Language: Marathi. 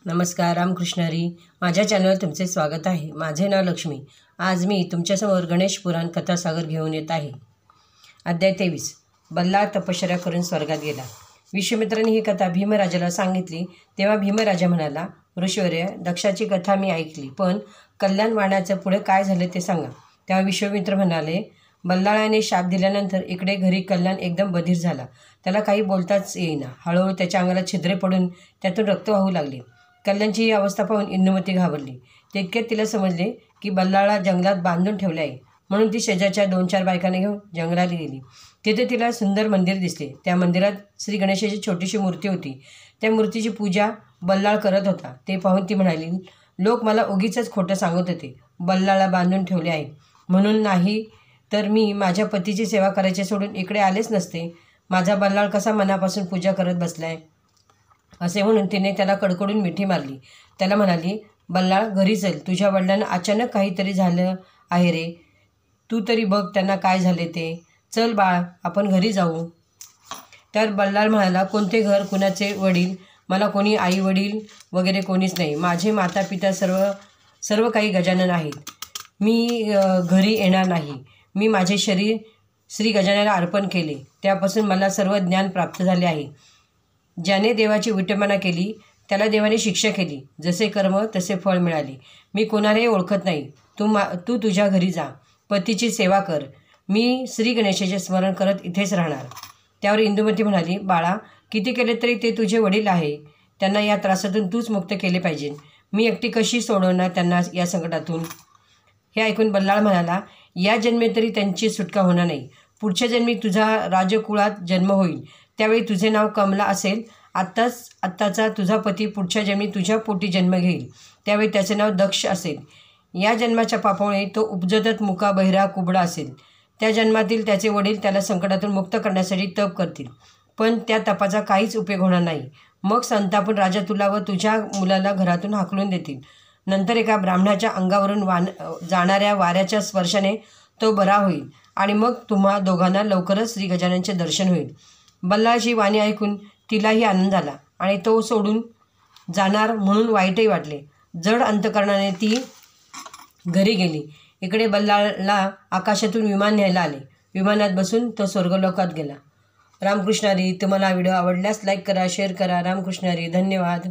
नमस्कार, रामकृष्ण हरी. माझ्या चॅनलवर तुमचे स्वागत आहे. माझे नाव लक्ष्मी. आज मी तुमच्यासमोर गणेश पुराण कथासागर घेऊन येत आहे. अध्याय 23. बल्लाळ तपश्चर्या करून स्वर्गात गेला. विश्वामित्राने ही कथा भीमराजाला सांगितली. तेव्हा भीमराजा म्हणाला, ऋषीवर्य, दक्षाची कथा मी ऐकली, पण कल्याण वाण्याचं पुढे काय झालं ते सांगा. तेव्हा विश्वामित्र म्हणाले, बल्लाळाने शाप दिल्यानंतर इकडे घरी कल्याण एकदम बधीर झाला. त्याला काही बोलताच येईना. हळूहळू त्याच्या अंगाला छिद्रे पडून त्यातून रक्त वाहू लागले. कल्याणची ही अवस्था पाहून इंदुमती घाबरली. तितक्यात तिला समजले की बल्लाळा जंगलात बांधून ठेवले आहे. म्हणून ती शेजारच्या 2-4 बायकांना घेऊन जंगलात गेली. तिथे तिला सुंदर मंदिर दिसले. त्या मंदिरात श्री गणेशाची छोटीशी मूर्ती होती. त्या मूर्तीची पूजा बल्लाळ करत होता. ते पाहून ती म्हणाली, लोक मला उगीचच खोटं सांगत होते. बल्लाळा बांधून ठेवले आहे म्हणून, नाही तर मी माझ्या पतीची सेवा करायची सोडून इकडे आलेच नसते. माझा बल्लाळ कसा मनापासून पूजा करत बसलाय. असे म्हणून तिने त्याला कडकडून मिठी मारली. त्याला म्हणाली, बल्लाळ, घरी चल. तुझ्या वडिलांना अचानक काहीतरी झालं आहे रे. तू तरी बघ त्यांना काय झाले ते. चल बाळ, आपण घरी जाऊ. त्यावर बल्लाळ म्हणाला, कोणते घर, कुणाचे वडील? मला कोणी आई वडील वगैरे कोणीच नाही. माझे माता पिता सर्व काही गजानन आहेत. मी घरी येणार नाही. मी माझे शरीर श्री गजाननाला अर्पण केले. त्यापासून मला सर्व ज्ञान प्राप्त झाले आहे. ज्याने देवाची विटंबना केली त्याला देवाने शिक्षा केली. जसे कर्म तसे फळ मिळाले. मी कोणालाही ओळखत नाही. तू तुझ्या घरी जा. पतीची सेवा कर. मी श्री गणेशाचे स्मरण करत इथेच राहणार. त्यावर इंदुमती म्हणाली, बाळा, किती केले तरी ते तुझे वडील आहे. त्यांना या त्रासातून तूच मुक्त केले पाहिजे. मी एकटी कशी सोडवणार त्यांना या संकटातून. हे ऐकून बल्लाळ म्हणाला, या जन्मी तरी त्यांची सुटका होणार नाही. पुढच्या जन्मी तुझा राजकुळात जन्म होईल. त्यावेळी तुझे नाव कमला असेल. आत्ताचा तुझा पती पुढच्या जन्मी तुझ्या पोटी जन्म घेईल. त्यावेळी त्याचे नाव दक्ष असेल. या जन्माच्या पापामुळे तो उपजतच मुका बहिरा कुबडा असेल. त्या जन्मातील त्याचे वडील त्याला संकटातून मुक्त करण्यासाठी तप करतील, पण त्या तपाचा काहीच उपयोग होणार नाही. मग संतापून राजा तुला व तुझ्या मुलाला घरातून हाकलून देतील. नंतर एका ब्राह्मणाच्या अंगावरून जाणाऱ्या वाऱ्याच्या स्पर्शाने तो बरा होईल आणि मग तुम्हा दोघांना लवकरच श्री गजाननचे दर्शन होईल. बल्लाळची वाणी ऐकून तिलाही आनंद झाला आणि तो सोडून जाणार म्हणून वाईटही वाटले. जड अंतकरणाने ती घरी गेली. इकडे बल्लाळला आकाशातून विमान न्यायला आले. विमानात बसून तो स्वर्गलोकात गेला. रामकृष्ण हरी. तुम्हाला हा व्हिडिओ आवडल्यास लाईक करा, शेअर करा. रामकृष्ण हरी. धन्यवाद.